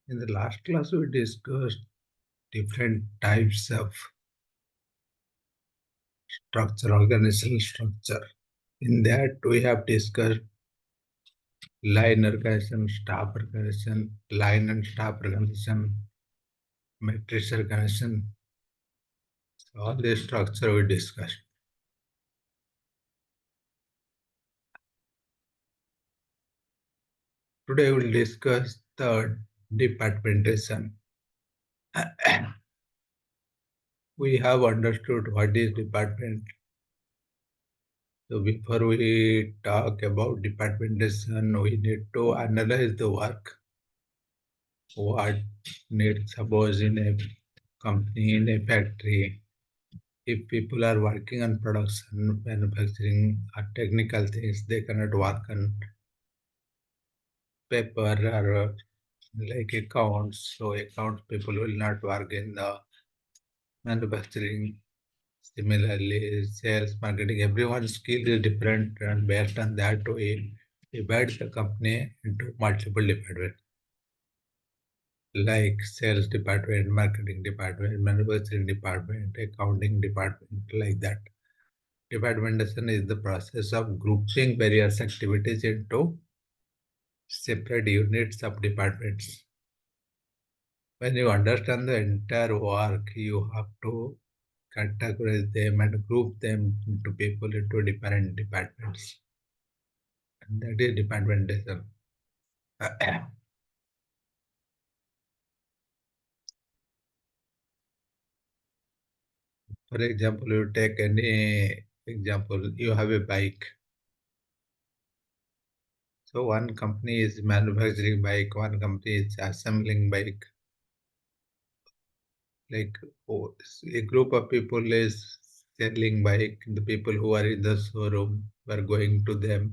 In the last class, we discussed different types of structure, organizational structure. In that, we have discussed line organization, staff organization, line and staff organization, matrix organization. So all this structure we discussed. Today, we will discuss the departmentation. We have understood what is department. So before we talk about departmentation, we need to analyze the work. What needs, suppose in a company, in a factory, if people are working on production, manufacturing, or technical things, they cannot work on paper or like accounts. So accounts people will not work in the manufacturing. Similarly, sales, marketing, everyone's skill is different, and based on that, we divide the company into multiple departments like sales department, marketing department, manufacturing department, accounting department, like that. Departmentation is the process of grouping various activities into separate units of departments. When you understand the entire work, you have to categorize them and group them into people into different departments. And that is departmentation. For example, you take any example, you have a bike. So one company is manufacturing bike, one company is assembling bike. Like a group of people is selling bike. The people who are in the showroom were going to them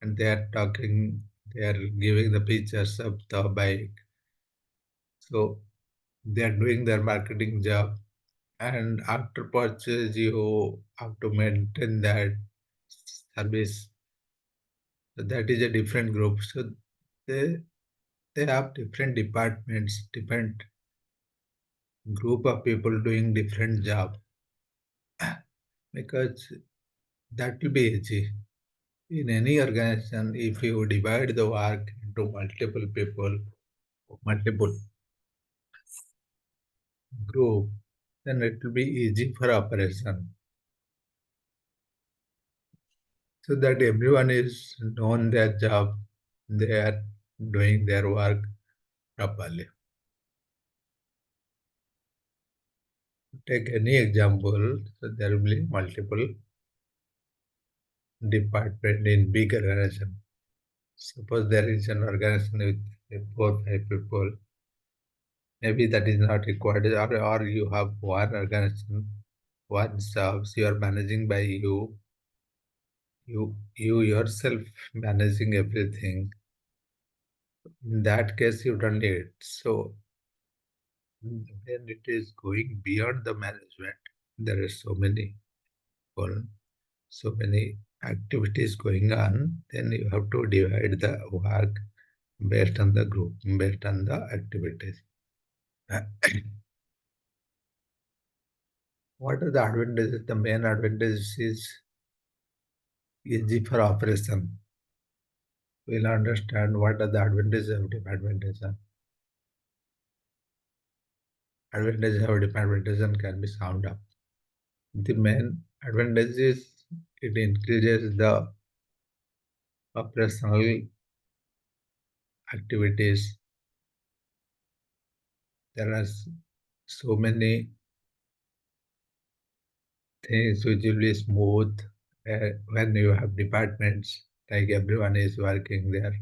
and they are talking, they are giving the pictures of the bike. So they are doing their marketing job. And after purchase, you have to maintain that service. So that is a different group. So they they have different departments, different group of people doing different job because that will be easy. In any organization, if you divide the work into multiple people, multiple group, then it will be easy for operation. So that everyone is known their job, they are doing their work properly. Take any example, so there will be multiple department in big organization. Suppose there is an organization with 4, 5 people, maybe that is not required, or you have one organization, one jobs you are managing by you yourself managing everything. In that case, you don't need it. So then it is going beyond the management. There are so many people, so many activities going on. Then you have to divide the work based on the group, based on the activities. What are the advantages? The main advantage is easy for operation. We'll understand what are the advantages of departmentation. Advantages of departmentation can be summed up. The main advantage is it increases the operational activities. There are so many things which will be smooth when you have departments, like everyone is working their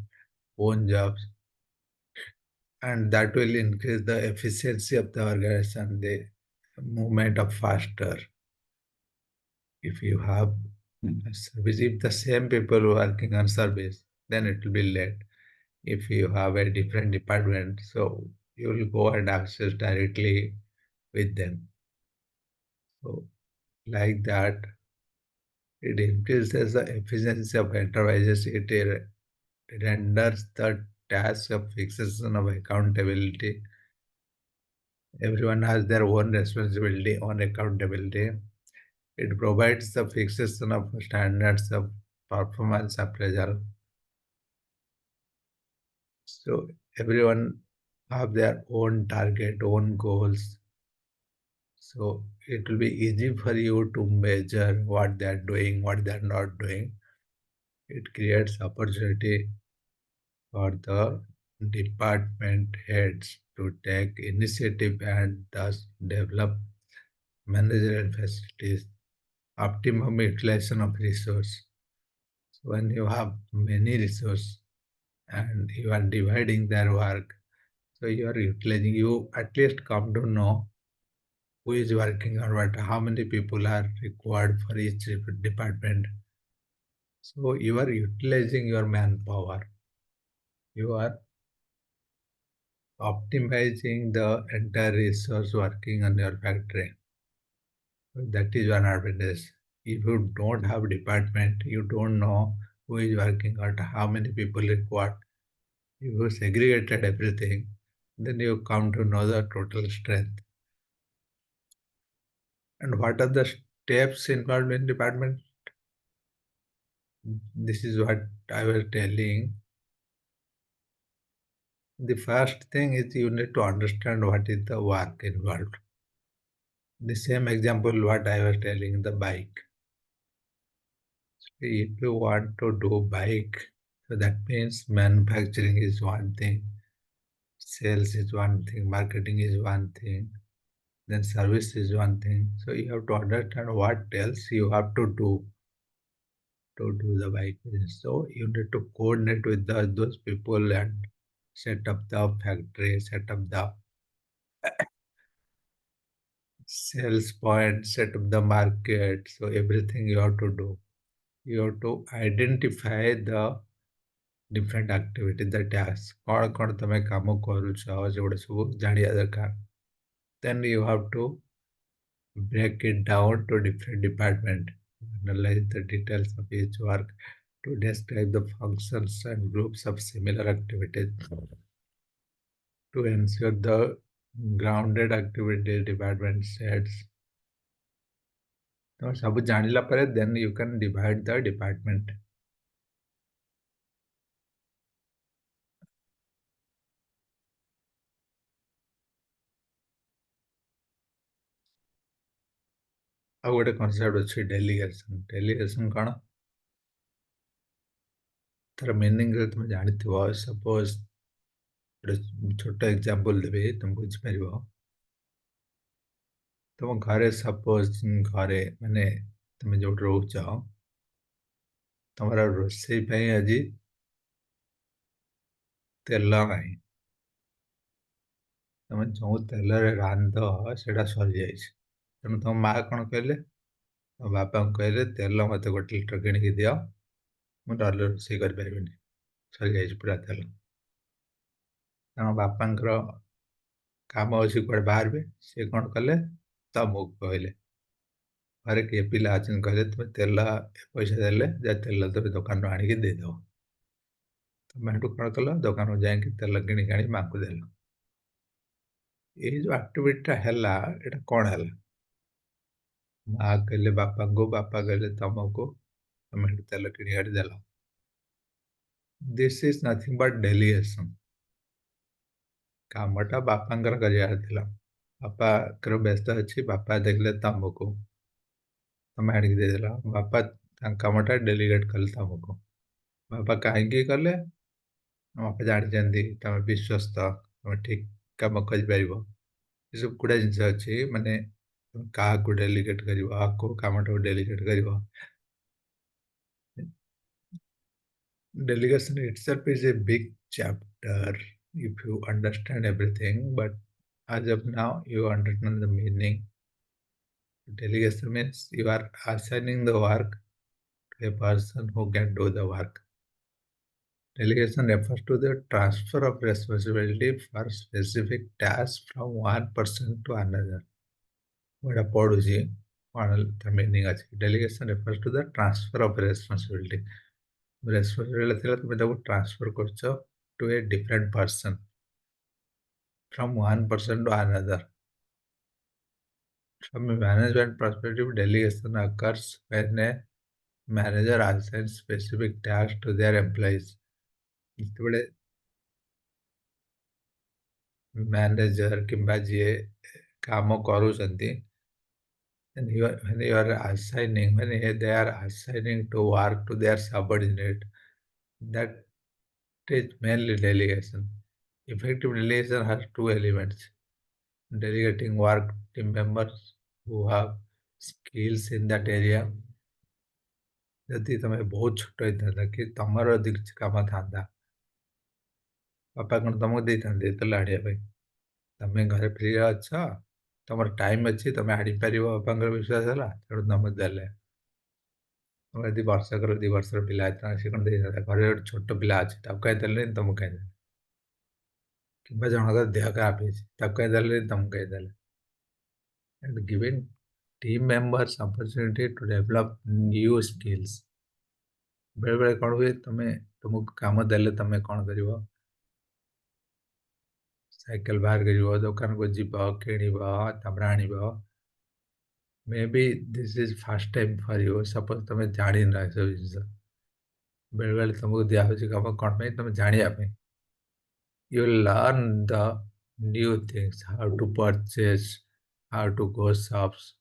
own jobs, and that will increase the efficiency of the organization, the movement of faster. If you have a service, if the same people working on service, then it will be late. If you have a different department, so you will go and access directly with them. So like that, it increases the efficiency of enterprises. It renders the task of fixation of accountability. Everyone has their own responsibility, own accountability. It provides the fixation of standards of performance appraisal. So everyone have their own target, own goals. So it will be easy for you to measure what they are doing, what they are not doing. It creates opportunity for the department heads to take initiative and thus develop managerial facilities, optimum utilization of resource. So when you have many resources and you are dividing their work, so you are utilizing, you at least come to know who is working on what, how many people are required for each department. So you are utilizing your manpower. You are optimizing the entire resource working on your factory. So that is one advantage. If you don't have department, you don't know who is working on how many people required. If you segregated everything, then you come to know the total strength. And what are the steps involved in department? This is what I was telling. The first thing is you need to understand what is the work involved. The same example what I was telling the bike. If you want to do bike, so that means manufacturing is one thing, sales is one thing, marketing is one thing, then service is one thing. So you have to understand what else you have to do the bike business. So you need to coordinate with those people and set up the factory, set up the sales point, set up the market. So everything you have to do. You have to identify the different activity, the tasks. କ'ଣ କ'ଣ ତମେ କାମ କରୁଛ ସେଗୁଡ଼ା ସବୁ ଜାଣିବା ଦରକାର. Then you have to break it down to different department, analyze the details of each work to describe the functions and groups of similar activities to ensure the grounded activity department sets. ତମେ ସବୁ ଜାଣିଲା ପରେ then you can divide the department. ଆଉ ଗୋଟେ concept ଅଛି delegation. Delegation କ'ଣ? ତାର meaning ଯଦି ତମେ ଜାଣିଥିବ, suppose ଗୋଟେ ଛୋଟ example ଦେବି ତମେ ବୁଝିପାରିବ. ତମ ଘରେ suppose ଘରେ ମାନେ ତମେ ଯୋଉଠି ରହୁଛ ତମର ରୋଷେଇ ପାଇଁ ଆଜି ତେଲ ନାହିଁ. ତମେ ଯୋଉ ତେଲରେ ରାନ୍ଧ ସେଟା ସରିଯାଇଛି. ତେଣୁ ତମ ମା କ'ଣ କହିଲେ? ତମ ବାପାଙ୍କୁ କହିଲେ ତେଲ ମୋତେ 1 ଲିଟର କିଣିକି ଦିଅ, ମୁଁ ନହେଲେ ରୋଷେଇ କରିପାରିବିନି, ସରିଯାଇଛି ପୁରା ତେଲ. ତାଙ୍କ ବାପାଙ୍କର କାମ ଅଛି କୁଆଡ଼େ ବାହାରିବେ, ସେ କ'ଣ କଲେ? ତମକୁ କହିଲେ. ଘରେ କିଏ ପିଲା ଅଛନ୍ତି କହିଲେ ତୁମେ ତେଲ ପଇସା ଦେଲେ ଯା ତେଲ ତମେ ଦୋକାନରୁ ଆଣିକି ଦେଇଦେବ. ତମେ ହେଠୁ କ'ଣ କଲ? ଦୋକାନକୁ ଯାଇକି ତେଲ କିଣିକି ଆଣି ମାଆଙ୍କୁ ଦେଲ. ଏଇ ଯୋଉ ଆକ୍ଟିଭିଟିଟା ହେଲା ଏଇଟା କ'ଣ ହେଲା? ମା କହିଲେ ବାପାଙ୍କୁ, ବାପା କହିଲେ ତମକୁ, ତମେ ହେଠୁ ତେଲ କିଣିକି ଆଣି ଦେଲ. This is nothing but delegation. କାମଟା ବାପାଙ୍କର କରିବାର ଥିଲା. ବାପାଙ୍କର ବ୍ୟସ୍ତ ଅଛି, ବାପା ଦେଖିଲେ ତମକୁ, ତମେ ଆଣିକି ଦେଇଦେଲ. ବାପା ତାଙ୍କ କାମଟା ଡେଲିଗେଟ୍ କଲେ ତମକୁ. ବାପା କାହିଁକି କଲେ? ବାପା ଜାଣିଛନ୍ତି ତମେ ବିଶ୍ୱସ୍ତ, ତମେ ଠିକ୍ କାମ କରିପାରିବ. ଏସବୁ ଗୁଡ଼ା ଜିନିଷ ଅଛି, ମାନେ ତମେ କାହାକୁ ଡେଲିଗେଟ୍ କରିବ, କୋଉ କାମଟାକୁ ଡେଲିଗେଟ୍ କରିବ. Delegation itself is a big chapter if you understand everything, but as of now, you understand the meaning. Delegation means you are assigning the work to a person who can do the work. Delegation refers to the transfer of responsibility for specific tasks from one person to another. What about the meaning? Delegation refers to the transfer of responsibility. Responsibility ଥିଲା ତୁମେ ତାକୁ transfer କରୁଛ to a different person, from one person to another. From a management perspective, delegation occurs when a manager assigns specific tasks to their employees. ଯେତେବେଳେ manager କିମ୍ବା ଯିଏ କାମ କରୁଛନ୍ତି, when you are assigning, they are assigning to work to their subordinate, that is mainly delegation. Effective delegation has two elements: delegating work to team members who have skills in that area. ଯଦି ତମେ ବହୁତ ଛୋଟ ହେଇଥାନ୍ତା କି ତମର ଯଦି କିଛି କାମ ଥାନ୍ତା, ବାପା କ'ଣ ତମକୁ ଦେଇଥାନ୍ତେ ଯେତେବେଳେ ଆଣିବା ପାଇଁ? ତମେ ଘରେ ଫ୍ରିରେ ଅଛ, ତମର ଟାଇମ୍ ଅଛି, ତମେ ଆଣିପାରିବ, ବାପାଙ୍କର ବିଶ୍ୱାସ ହେଲା, ତେଣୁ ତମକୁ ଦେଲେ। ତମେ ଯଦି ବର୍ଷକର 2 ବର୍ଷର ପିଲା ହେଇଥାନ୍ତା, ସେ କ'ଣ ଦେଇଥାନ୍ତା? ଘରେ ଗୋଟେ ଛୋଟ ପିଲା ଅଛି, ତାକୁ କାହିଁ ଦେଲେନି, ତମକୁ କାହିଁ ଦେଲେ? କିମ୍ବା ଜଣଙ୍କର ଦେହ ଖରାପ ହେଇଛି, ତାକୁ କାହିଁ ଦେଲେନି, ତମକୁ କାହିଁ ଦେଲେ? And giving team members opportunity to develop new skills. ବେଳେବେଳେ କ'ଣ ହୁଏ, ତୁମକୁ କାମ ଦେଲେ ତମେ କ'ଣ କରିବ? ସାଇକେଲ ବାହାର କରିବ, ଦୋକାନକୁ ଯିବ, କିଣିବ, ତାପରେ ଆଣିବ। May be this is first time for you, suppose ତମେ ଜାଣିନ ଏସବୁ ଜିନିଷ। ବେଳେବେଳେ ତମକୁ ଦିଆହେଉଛି କାମ କ'ଣ ପାଇଁ? ତମେ ଜାଣିବା ପାଇଁ। You will learn the new things, how to purchase, how to go shops,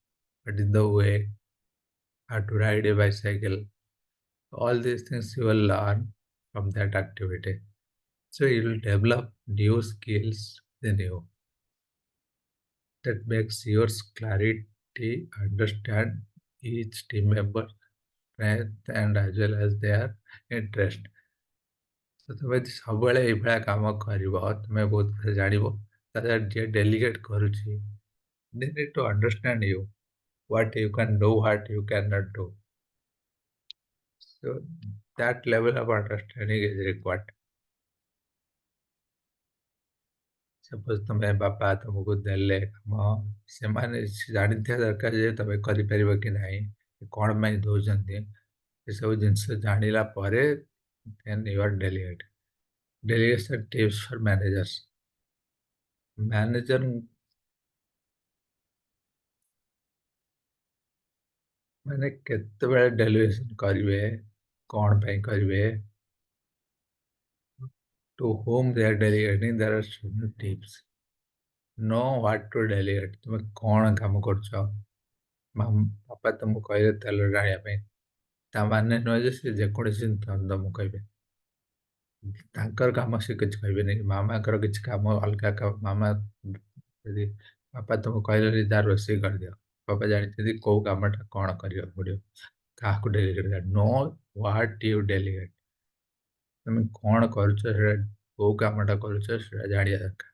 what is the way, how to ride a bicycle. All these things you will learn from that activity. So you will develop new skills in you. That makes your clarity, understand each team member strength and as well as their interest. So ତମେ ଯଦି ସବୁବେଳେ ଏଇଭଳିଆ କାମ କରିବ, ତମେ ବହୁତ କଥା ଜାଣିବ। ତାହେଲେ ଯିଏ ଡେଲିଗେଟ୍ କରୁଛି, they need to understand you, what you can do, what you cannot do. So that level of understanding is required. Suppose ତମେ ବାପା ତମକୁ ଦେଲେ କାମ, ସେମାନେ ଜାଣିଥିବା ଦରକାର ଯେ ତମେ କରିପାରିବ କି ନାହିଁ, କ'ଣ ପାଇଁ ଦେଉଛନ୍ତି, ଏସବୁ ଜିନିଷ ଜାଣିଲା ପରେ then you are delegate. Delegation tips for managers. Manager ମାନେ କେତେବେଳେ ଡେଲିଗେସନ କରିବେ, କ'ଣ ପାଇଁ କରିବେ, to whom they are delegating, there are certain tips. Know what to delegate. ତୁମେ କ'ଣ କାମ କରୁଛ? ବାପା ତମକୁ କହିଲେ ତେଲ ଆଣିବା ପାଇଁ, ତା ମାନେ ନୁହେଁ ଯେ ସେ ଯେକୌଣସି ଜିନିଷ ତମକୁ କହିବେ। ତାଙ୍କର କାମ ସେ କିଛି କହିବେନି। ମାମାଙ୍କର କିଛି କାମ ଅଲଗା କାମ। ମାମା ଯଦି ବାପା ତମକୁ କହିଲେ ଯା ରୋଷେଇ କରିଦିଅ, ବାପା ଜାଣିଛନ୍ତି କୋଉ କାମଟା କ'ଣ କରିବାକୁ ପଡ଼ିବ, କାହାକୁ ଡେଲିଗେଟ୍ କରିବା। Know what you delegate. ତମେ କ'ଣ କରୁଛ, ସେଟା କୋଉ କାମଟା କରୁଛ ସେଟା ଜାଣିବା ଦରକାର।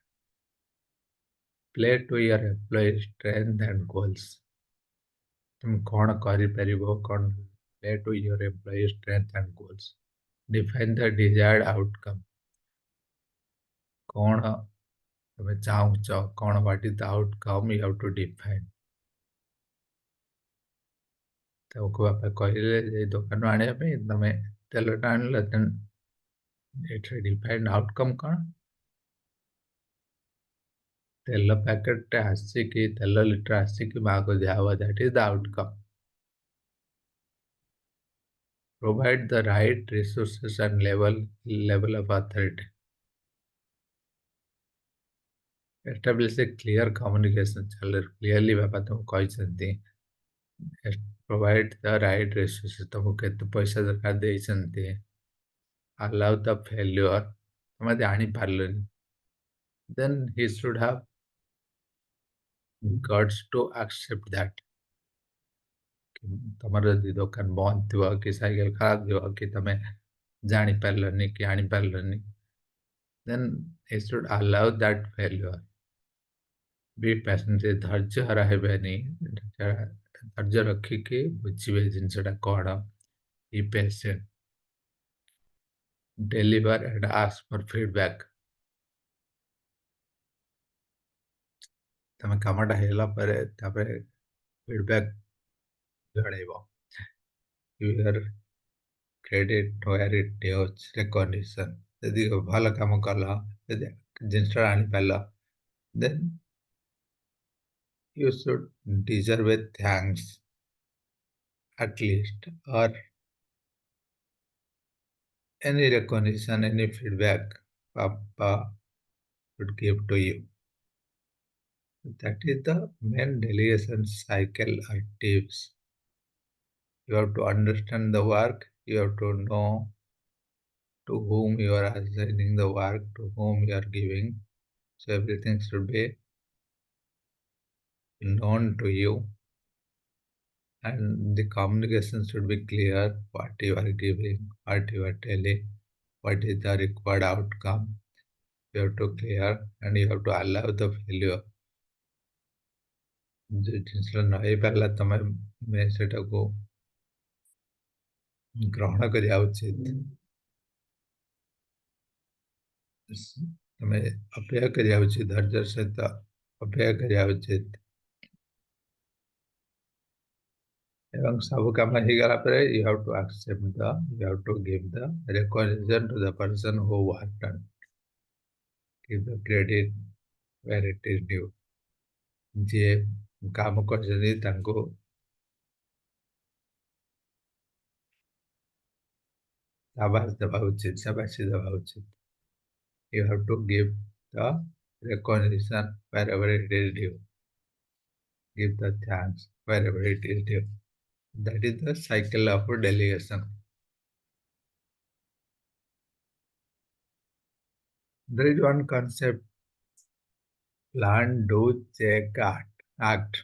Play to your employee strength and goals. ତୁମେ କ'ଣ କରିପାରିବ, କ'ଣ play to your employee strength and goals. Define the desired outcome. କ'ଣ ତମେ ଚାହୁଁଛ, କ'ଣ what is the outcome you have to define. ତମକୁ ବାପା କହିଲେ ଯେ ଦୋକାନରୁ ଆଣିବା ପାଇଁ, ତମେ ତେଲଟା ଆଣିଲ, ଏଥିରେ ଡିଫାଇନ୍ ଆଉଟକମ୍ କ'ଣ? ତେଲ ପ୍ୟାକେଟଟା ଆସିକି, ତେଲ ଲିଟର ଆସିକି ମାଆକୁ ଦିଆହେବ, that is the outcome. Provide the right resources and level of authority. Establish a clear communication channel. Clearly ବାପା ତମକୁ କହିଛନ୍ତି, provide the right resources, ତମକୁ କେତେ ପଇସା ଦରକାର ଦେଇଛନ୍ତି। Allow the failure, ତମେ ଜାଣିପାରିଲନି, then he should have guts to accept that. ତମର ଯଦି ଦୋକାନ ବନ୍ଦ ଥିବ, କି ସାଇକେଲ ଖରାପ ଥିବ, କି ତମେ ଜାଣିପାରିଲନି କି ଆଣିପାରିଲନି, then he should allow that failure. Be patient, ଧୈର୍ଯ୍ୟ ହରାଇବେନି, ଧୈର୍ଯ୍ୟ ରଖିକି ବୁଝିବେ ଜିନିଷଟା କ'ଣ। Be patient. Deliver and ask for feedback. ତମେ କାମଟା ହେଲା ପରେ ତାପରେ ଫିଡବ୍ୟାକ୍ ଜଣାଇବ। Your credit where it deserves recognition. ଯଦି ଭଲ କାମ କଲ, ଯଦି ଜିନିଷଟା ଆଣିପାରିଲ, then you should deserve a thanks at least, or any recognition, any feedback Papa should give to you. That is the main delegation cycle or tips. You have to understand the work, you have to know to whom you are assigning the work, to whom you are giving. So everything should be known to you, and the communication should be clear what you are giving, what you are telling, what is the required outcome. You have to clear and you have to allow the failure. जो जिनिसटा न ହେଇପାରିଲା ତମେ ସେଟାକୁ ଗ୍ରହଣ କରିବା ଉଚିତ। ତମେ ଅପେକ୍ଷା କରିବା ଉଚିତ, ଧୈର୍ଯ୍ୟ ସହିତ ଅପେକ୍ଷା କରିବା ଉଚିତ। ଏବଂ ସବୁ କାମ ହେଇଗଲା ପରେ you have to accept you have to give the recognition to the person who worked done. Give the credit where it is due. ଯିଏ କାମ କରିଛନ୍ତି ତାଙ୍କୁ ସାବାସ ଦେବା ଉଚିତ, ସାବାସୀ ଦେବା ଉଚିତ। You have to give the recognition wherever it is due. Give the thanks wherever it is due. That is the cycle of delegation. There is one concept: plan, do, check, act.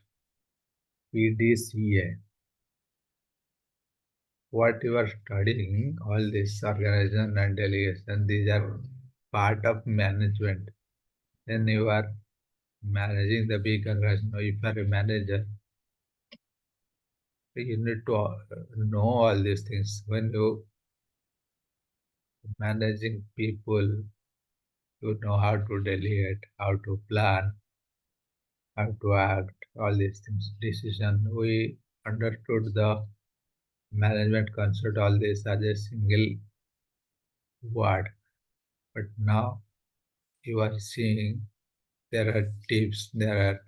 PDCA. What you are studying, all this organization and delegation, these are part of management. Then you are managing the big organization. If you are a manager, you need to know all these things. When you managing people, you know how to delegate, how to plan, how to act, all these things. Decision. We understood the management concept, all this as a single word. But now you are seeing there are tips, there are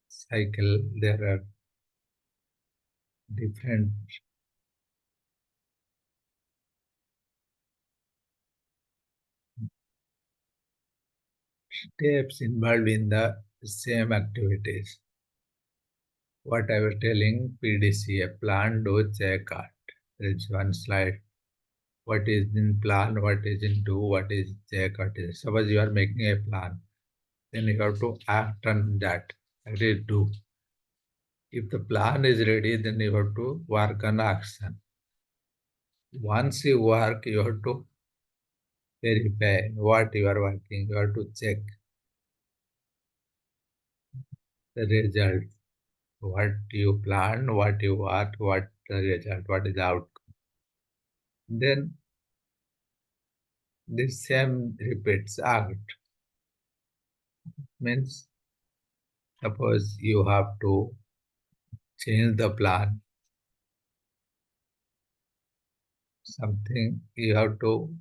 cycle, there are different steps involved in the same activities. What I was telling, PDCA, plan, do, check, act. There is one slide. What is in plan, what is in do, what is check, what is. Suppose you are making a plan, then you have to act on that. That is do. If the plan is ready, then you have to work on action. Once you work, you have to verify what you are working. You have to check the result. What you plan, what you work, what the result, what is the outcome. Then this same repeats act. Means suppose you have to change the plan, something you have to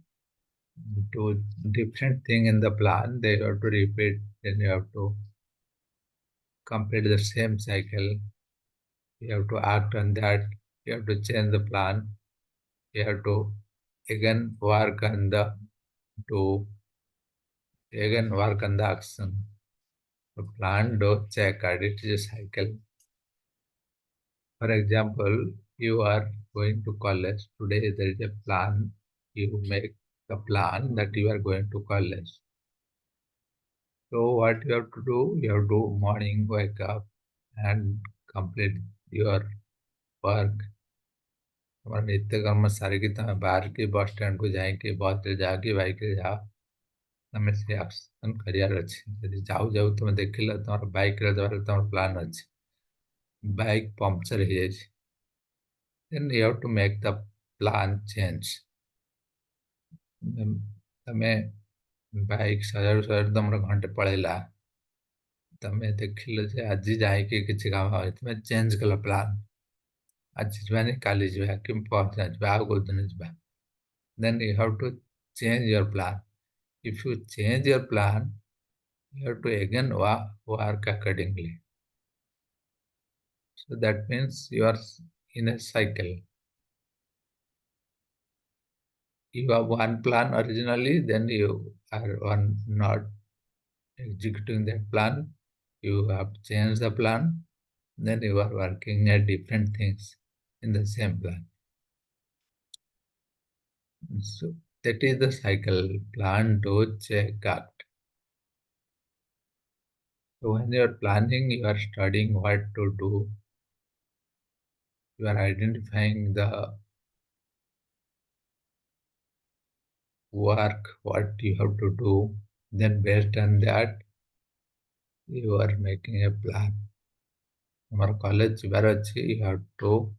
do different thing in the plan, they have to repeat, then you have to complete the same cycle. You have to act on that, you have to change the plan, you have to again work on the do, again work on the action. The plan, do, check, it is a cycle. For example, you are going to college. Today there is a plan. You make the plan that you are going to college. So what you have to do? You have to morning wake up and complete your work. तुम्हारा नित्य कर्म सारिकी तमें बाहर की bus stand को जाइए बस रे जाकि बाइक रे जाओ तमें से एक्शन करियार अछि यदि जाऊ जाऊ तुम देखिल तुम्हारा बाइक रे जबार तुम्हारा प्लान अछि बाइक पंक्चर हो जाए then you have to make the plan change. तमे बाइक सजाड़ू सजाड़ू तुम घंटे पड़ेला तमे देखिल जे आज जाइए किसी काम तुम चेंज कल प्लान आज जावानी काली जा कि पहुंचना जा आउ को दिन जा then you have to change your plan. If you change your plan, you have to again work accordingly. So that means you are in a cycle. You have one plan originally, then you are one not executing that plan. You have changed the plan, then you are working at different things in the same plan. So that is the cycle. Plan, do, check, act. So when you are planning, you are studying what to do. You are identifying the work, what you have to do. Then based on that, you are making a plan. Our college Barachi, you have to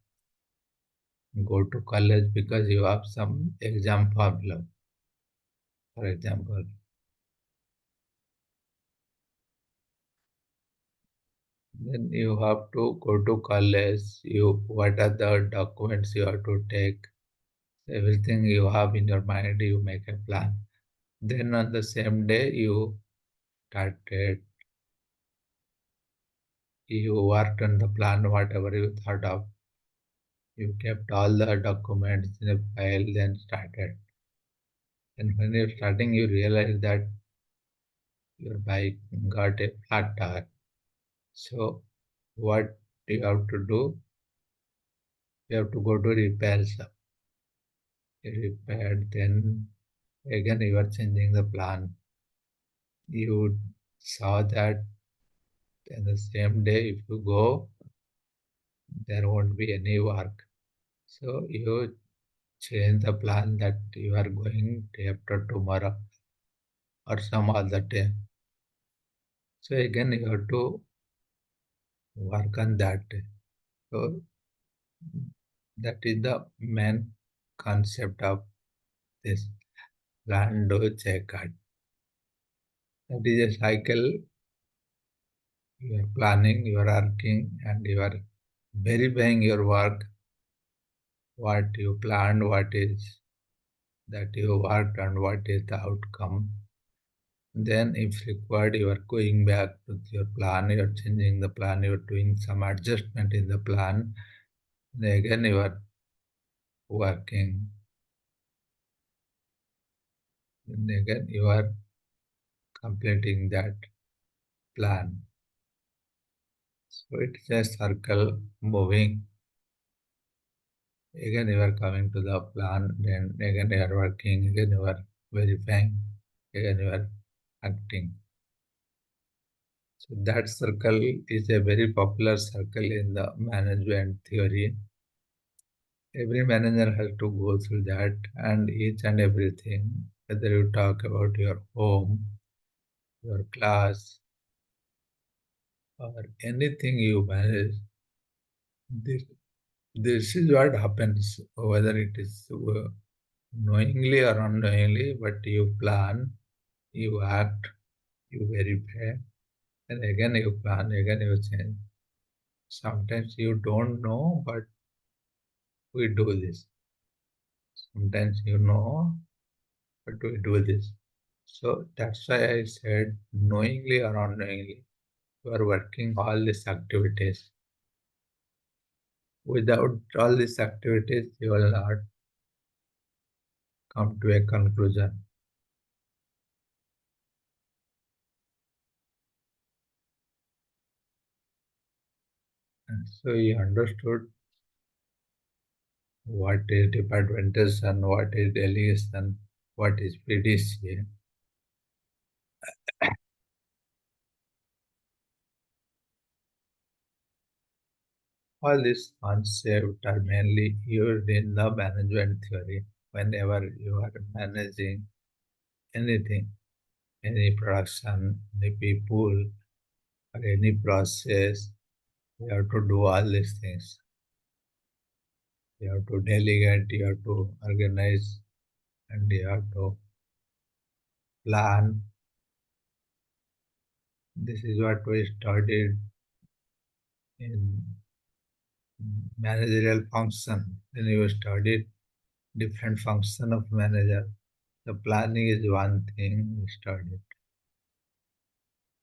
go to college because you have some exam formula. For example, then you have to go to college. You what are the documents you have to take? Everything you have in your mind, you make a plan. Then on the same day, you started. You worked on the plan, whatever you thought of. You kept all the documents in a file, then started. And when you're starting, you realize that your bike got a flat tire. So what you have to do? You have to go to repair shop. You repaired, then again you are changing the plan. You saw that in the same day if you go, there won't be any work. So you change the plan that you are going day after tomorrow or some other day. So again you have to work on that. So that is the main concept of this plan, do, check, act. That is a cycle. You are planning, you are working, and you are verifying your work, what you planned, what is that you worked, and what is the outcome. Then, if required, you are going back to your plan, you are changing the plan, you are doing some adjustment in the plan. Then again, you are working. Then again, you are completing that plan. So it's a circle moving. Again, you are coming to the plan, then again, you are working, again, you are verifying, again, you are acting. So that circle is a very popular circle in the management theory. Every manager has to go through that and each and everything, whether you talk about your home, your class, or anything you manage, this, this is what happens, whether it is knowingly or unknowingly, but you plan, you act, you verify, and again you plan, again you change. Sometimes you don't know, but we do this. Sometimes you know, but we do this. So that's why I said knowingly or unknowingly, you are working all these activities. Without all these activities, you will not come to a conclusion. And so you understood what is departmentation, what is delegation, what is PDCA. All these concepts are mainly used in the management theory whenever you are managing anything, any production, any people, or any process. You have to do all these things. You have to delegate, you have to organize, and you have to plan. This is what we studied in managerial function. Then you studied different function of manager. The planning is one thing we studied.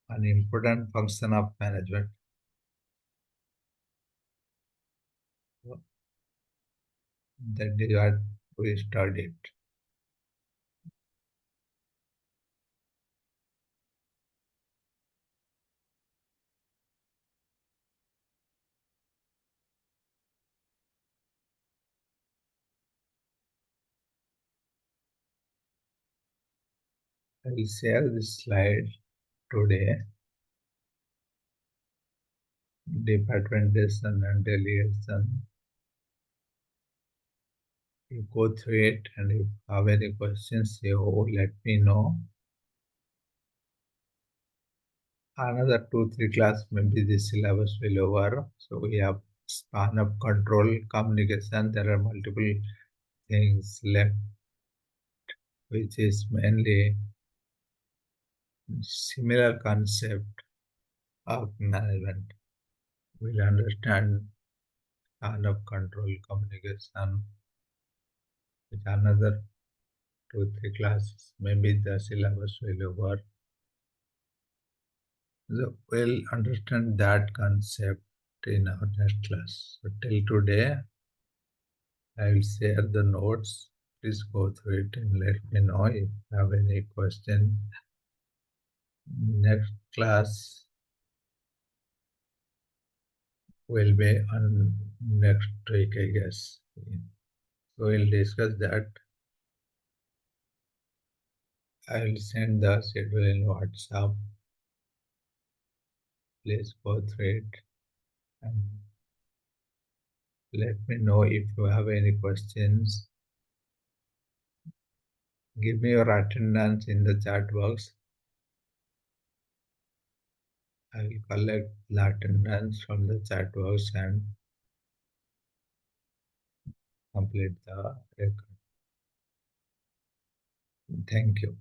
An important function of management. That is what we studied. I will share this slide today. Departmentation and delegation. You go through it, and if you have any questions, you let me know. Another 2, 3 class, maybe the syllabus will over. So we have span of control, communication. There are multiple things left, which is mainly similar concept of management. We'll understand span of control, communication, with another 2, 3 classes. Maybe the syllabus will over. So we'll understand that concept in our next class. So till today, I will share the notes. Please go through it and let me know if you have any question. Next class will be on next week, I guess. So we'll discuss that. I will send the schedule in WhatsApp. Please go through it and let me know if you have any questions. Give me your attendance in the chat box. I will collect the attendance from the chat box and complete the record. Thank you.